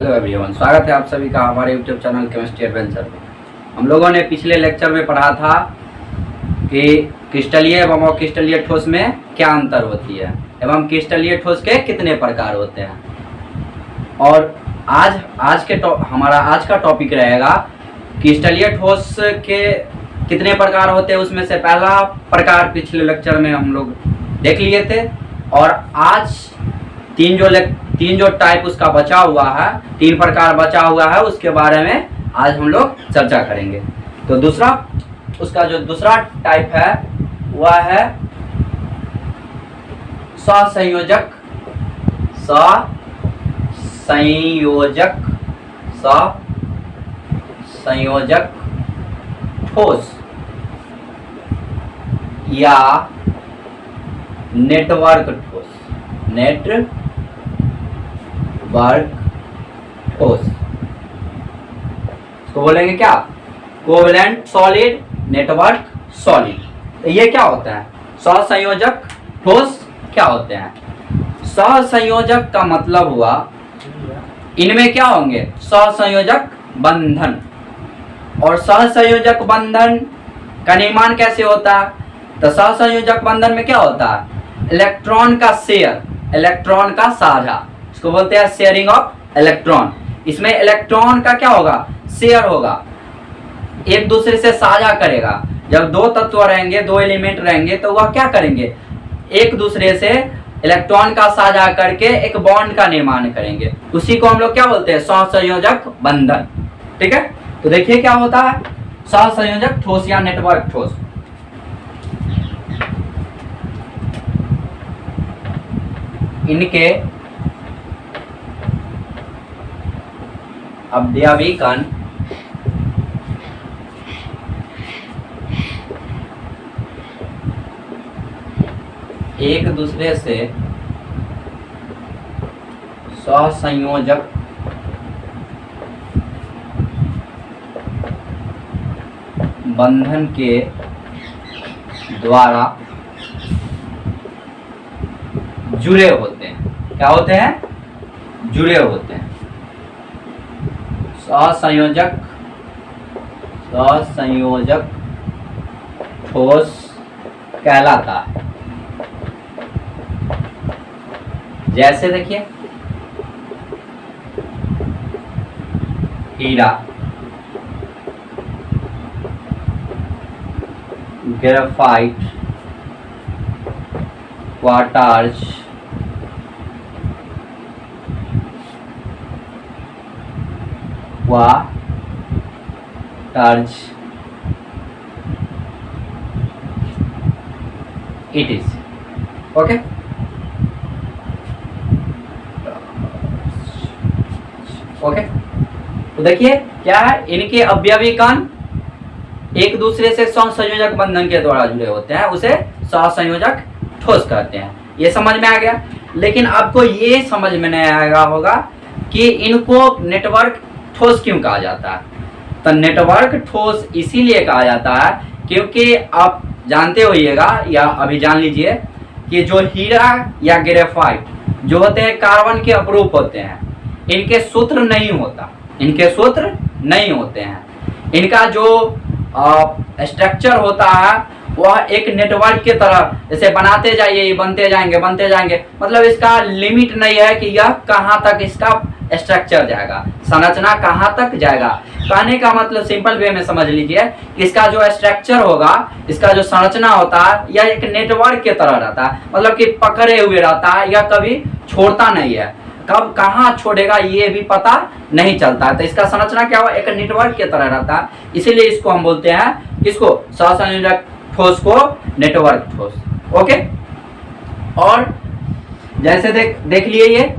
Hello everyone, स्वागत है आप सभी का हमारे यूट्यूब चैनल केमिस्ट्री एडवेंचर में। हम लोगों ने पिछले लेक्चर में पढ़ा था कि क्रिस्टलीय एवं अक्रिस्टलीय ठोस में क्या अंतर होती है एवं क्रिस्टलीय ठोस के कितने प्रकार होते हैं। और हमारा आज का टॉपिक रहेगा क्रिस्टलीय ठोस के कितने प्रकार होते हैं। उसमें से पहला प्रकार पिछले लेक्चर में हम लोग देख लिए थे और आज तीन जो टाइप उसका बचा हुआ है, तीन प्रकार बचा हुआ है, उसके बारे में आज हम लोग चर्चा करेंगे। तो उसका जो दूसरा टाइप है वह है सहसंयोजक ठोस या नेटवर्क ठोस। इसको बोलेंगे क्या? Covalent solid, network solid. तो ये क्या होता है? सहसंयोजक ठोस क्या होते हैं? सहसंयोजक का मतलब हुआ इनमें क्या होंगे? सहसंयोजक बंधन। और सहसंयोजक बंधन का निर्माण कैसे होता है? तो सहसंयोजक बंधन में क्या होता है? इलेक्ट्रॉन का शेयर, इलेक्ट्रॉन का साझा, इसको बोलते हैं शेयरिंग ऑफ इलेक्ट्रॉन। इसमें इलेक्ट्रॉन का क्या होगा? शेयर होगा, एक दूसरे से साझा करेगा। जब दो तत्व रहेंगे, दो एलिमेंट रहेंगे, तो वह क्या करेंगे? एक दूसरे से इलेक्ट्रॉन का साझा करके एक बॉन्ड का निर्माण करेंगे। उसी को हम लोग क्या बोलते हैं? सहसंयोजक बंधन। ठीक है, तो देखिए क्या होता है सहसंयोजक ठोस या नेटवर्क ठोस। इनके अवयवी कण एक दूसरे से सहसंयोजक बंधन के द्वारा जुड़े होते हैं। क्या होते हैं? जुड़े होते हैं। सहसंयोजक ठोस कहलाता है। जैसे देखिए हीरा, graphite, quartz, it is okay. तो देखिए क्या है, इनके अवयवी कण एक दूसरे से सहसंयोजक बंधन के द्वारा जुड़े होते हैं, उसे सहसंयोजक ठोस कहते हैं। ये समझ में आ गया। लेकिन आपको ये समझ में नहीं आएगा होगा कि इनको नेटवर्क ठोस क्यों कहा जाता है। तो नेटवर्क ठोस इसीलिए कहा जाता है क्योंकि आप जानते होइएगा या अभी जान लीजिए कि जो हीरा या ग्रेफाइट जो होते हैं कार्बन के अपरूप होते हैं। इनके सूत्र नहीं होते हैं। इनका जो स्ट्रक्चर होता है वह एक नेटवर्क की तरह जैसे बनाते जाइए, ये बनते जाएंगे। मतलब इसका लिमिट नहीं है कि यह कहाँ तक इसका स्ट्रक्चर जाएगा, संरचना कहाँ तक जाएगा। कहने का मतलब सिंपल वे में समझ लीजिए, इसका जो स्ट्रक्चर होगा, इसका जो संरचना होता है, यह एक नेटवर्क की तरह रहता है। मतलब कि पकड़े हुए रहता है, यह कभी छोड़ता नहीं है। कब कहाँ छोड़ेगा ये भी पता नहीं चलता है। तो इसका संरचना क्या हुआ? एक नेटवर्क की तरह रहता है। इसीलिए इसको हम बोलते हैं, किसको? सहसंयोजक ठोस को नेटवर्क ठोस। ओके। और जैसे देख लिए ये।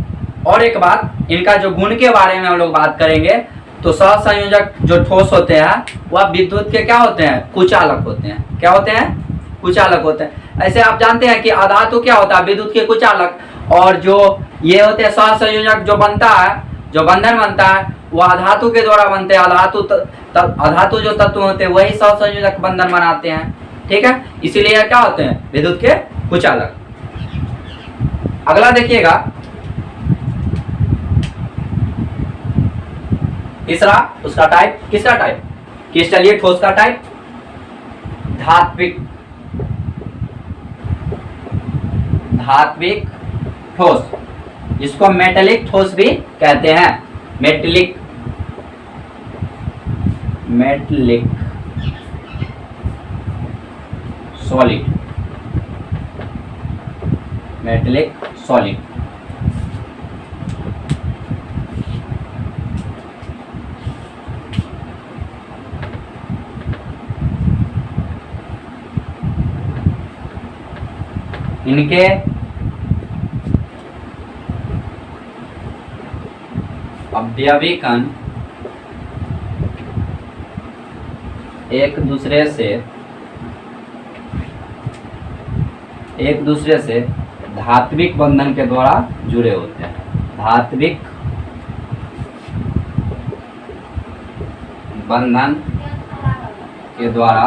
और एक बात, इनका जो गुण के बारे में हम लोग बात करेंगे तो सहसंयोजक जो ठोस होते हैं वह विद्युत के क्या होते हैं? कुचालक होते हैं। क्या होते हैं? कुचालक होते हैं। ऐसे आप जानते हैं कि अधातु क्या होता है? विद्युत के कुचालक। और जो ये होते हैं सहसंयोजक जो बनता है, जो बंधन बनता है, वो अधातु के द्वारा बनते हैं। अधातु जो तत्व होते हैं वही सहसंयोजक बंधन बनाते हैं। ठीक है, इसीलिए क्या होते हैं? विद्युत के कुचालक। अगला देखिएगा, तीसरा उसका टाइप, किसका टाइप, क्रिस्टलीय ठोस का टाइप धात्विक, धात्विक ठोस, जिसको मेटेलिक ठोस भी कहते हैं, metallic, metallic solid, metallic solid. इनके अवयवी कण एक दूसरे से धात्विक बंधन के द्वारा जुड़े होते हैं, धात्विक बंधन के द्वारा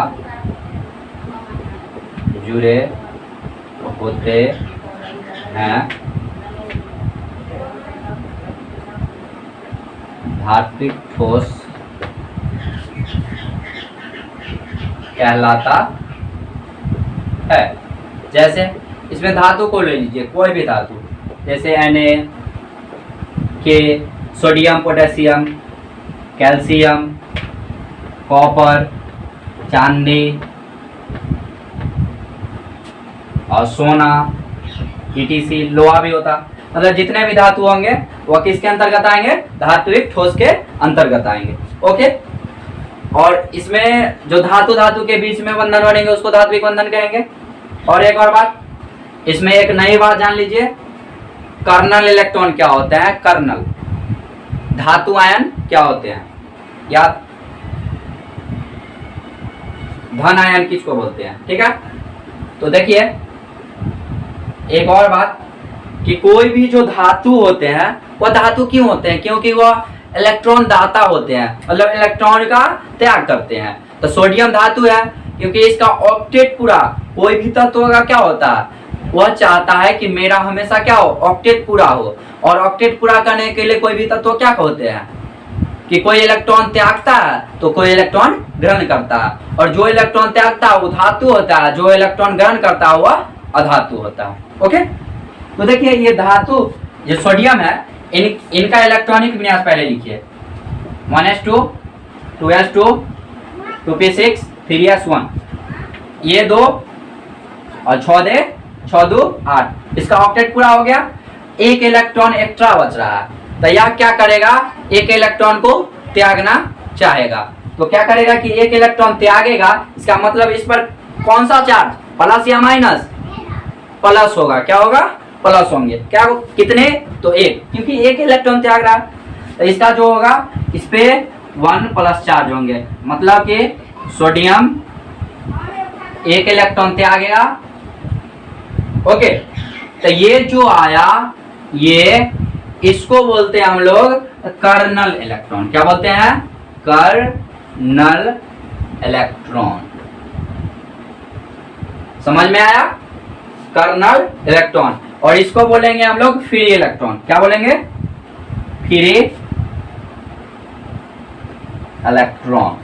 जुड़े होते हैं, धात्विक ठोस कहलाता है। जैसे इसमें धातु को ले लीजिए, कोई भी धातु, जैसे Na, के, सोडियम, पोटेशियम, कैल्शियम, कॉपर, चांदी और सोना, ETC, लोहा भी होता, मतलब जितने भी धातु होंगे वह किसके अंतर्गत आएंगे, धात्विक ठोस के अंतर्गत आएंगे। ओके, और इसमें जो धातु धातु के बीच में बंधन बनेंगे उसको धात्विक बंधन कहेंगे। और एक और बात, इसमें एक नई बात जान लीजिए, कर्नल इलेक्ट्रॉन क्या होते हैं, कर्नल धातु आयन क्या होते हैं, या धन आयन किसको बोलते हैं, ठीक है। तो देखिए एक और बात कि कोई भी जो धातु होते हैं वह धातु क्यों होते हैं, क्योंकि वह इलेक्ट्रॉन दाता होते हैं, मतलब इलेक्ट्रॉन का त्याग करते हैं। तो सोडियम धातु है क्योंकि इसका ऑक्टेट पूरा, कोई भी तत्व का क्या होता है, वह चाहता है कि मेरा हमेशा क्या हो, ऑक्टेट पूरा हो। और ऑक्टेट पूरा करने के लिए कोई भी तत्व क्या होते हैं कि कोई इलेक्ट्रॉन त्यागता है तो कोई इलेक्ट्रॉन ग्रहण करता है, और जो इलेक्ट्रॉन त्यागता है वो धातु होता है, जो इलेक्ट्रॉन ग्रहण करता है वह अधातु होता है। ओके, तो देखिए ये धातु जो सोडियम है, इनका इलेक्ट्रॉनिक विन्यास पहले लिखिए, 1s2 2s2 2p6 3s1, ये दो और 6 2 8, इसका ऑक्टेट पूरा हो गया, एक इलेक्ट्रॉन एक्स्ट्रा बच रहा है, तो यह क्या करेगा, एक इलेक्ट्रॉन को त्यागना चाहेगा। तो क्या करेगा कि एक इलेक्ट्रॉन त्यागेगा, इसका मतलब इस पर कौन सा चार्ज, प्लस या माइनस, प्लस होगा, क्या होगा, प्लस होंगे, क्या कितने, तो एक, क्योंकि एक इलेक्ट्रॉन त्याग रहा है, तो इसका जो होगा इस पे 1 प्लस चार्ज होंगे, मतलब कि सोडियम एक इलेक्ट्रॉन त्यागेगा। ओके, तो ये जो आया, ये इसको बोलते हैं हम लोग कर्नल इलेक्ट्रॉन, क्या बोलते हैं, कर्नल इलेक्ट्रॉन। समझ में आया, कर्नल इलेक्ट्रॉन। और इसको बोलेंगे हम लोग फ्री इलेक्ट्रॉन, क्या बोलेंगे, फ्री इलेक्ट्रॉन।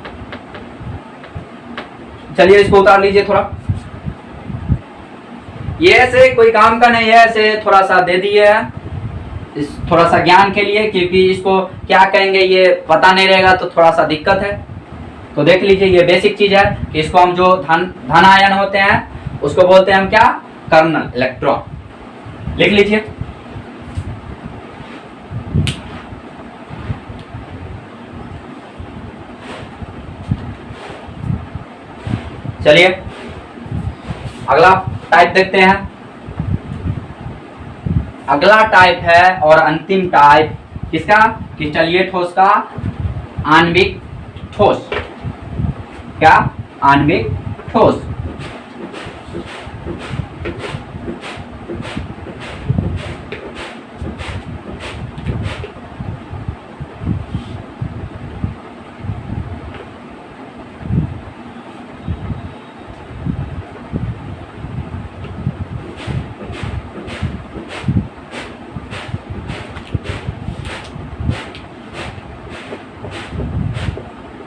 चलिए इसको उतार लीजिए थोड़ा, ये ऐसे कोई काम का नहीं है, ऐसे थोड़ा सा दे दिए है, इस थोड़ा सा ज्ञान के लिए, क्योंकि इसको क्या कहेंगे ये पता नहीं रहेगा तो थोड़ा सा दिक्कत है। तो देख लीजिए ये बेसिक चीज है कि इसको हम जो धन आयन होते हैं उसको बोलते हैं हम क्या, कर्नल इलेक्ट्रॉन, लिख लीजिए। चलिए अगला टाइप देखते हैं। अगला टाइप है और अंतिम टाइप किसका, क्रिस्टलीय ठोस का, आणविक ठोस, क्या, आणविक ठोस।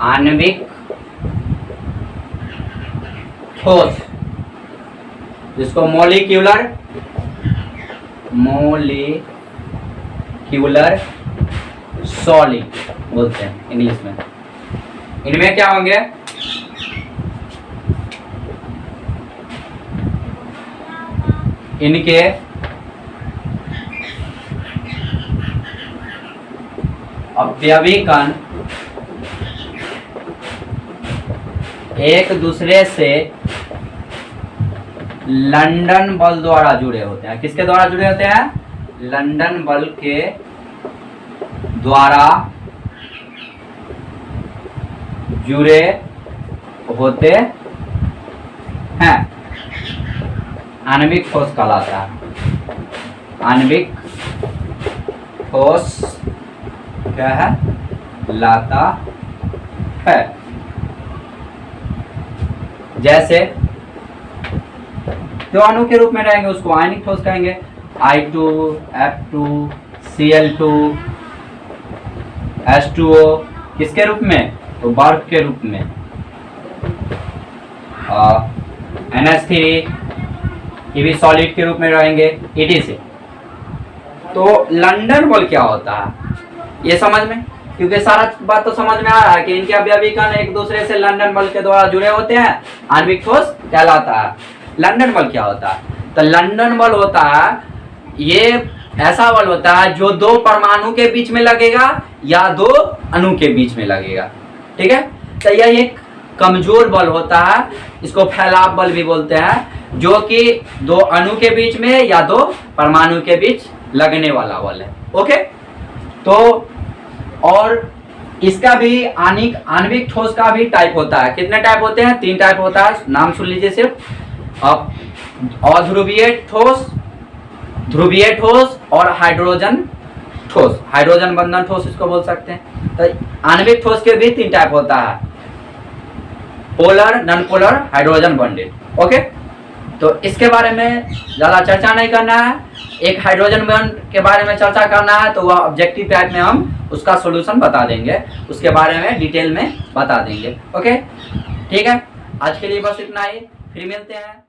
आणविक ठोस, जिसको मॉलिक्यूलर सॉलिड बोलते हैं इंग्लिश में। इनमें क्या होंगे, इनके अवयवी कण एक दूसरे से लंदन बल द्वारा जुड़े होते हैं। किसके द्वारा जुड़े होते हैं? लंदन बल के द्वारा जुड़े होते हैं। आणविक ठोस कहलाता है। आणविक ठोस क्या है? लाता है। जैसे जो अणु के रूप में रहेंगे उसको आयनिक ठोस कहेंगे। I2, F2, Cl2, H2O किसके रूप में? तो बर्फ के रूप में। NH3 ये भी सॉलिड के रूप में रहेंगे ETC। तो लंदन बल क्या होता है ये समझ में, क्योंकि सारा बात तो समझ में आ रहा है कि इनके अवयवी कण एक दूसरे से लंदन बल के द्वारा जुड़े होते हैं, आणविक ठोस कहलाता है। लंदन बल क्या होता है? तो लंदन बल होता है, ये ऐसा बल होता है जो दो परमाणु के बीच में लगेगा या दो अणु के बीच में लगेगा। ठीक है, तो यह एक कमजोर बल होता है, इसको फैलाव बल भी बोलते हैं, जो कि दो अणु के बीच में या दो परमाणु के बीच लगने वाला बल है। ओके, तो और इसका भी आणविक ठोस का भी टाइप होता है। कितने टाइप होते हैं? 3 टाइप होता है, नाम सुन लीजिए सिर्फ। अब अध्रुवीय ठोस, ध्रुवीय ठोस और हाइड्रोजन ठोस, हाइड्रोजन बंधन ठोस इसको बोल सकते हैं। तो आणविक ठोस के भी 3 टाइप होता है, polar, non polar, hydrogen bonded. Okay, तो इसके बारे में ज़्यादा चर्चा नहीं करना है। एक हाइड्रोजन बॉन्ड के बारे में चर्चा करना है तो वह ऑब्जेक्टिव टाइप में हम उसका सॉल्यूशन बता देंगे, उसके बारे में डिटेल में बता देंगे। ओके, ठीक है, आज के लिए बस इतना ही, फिर मिलते हैं।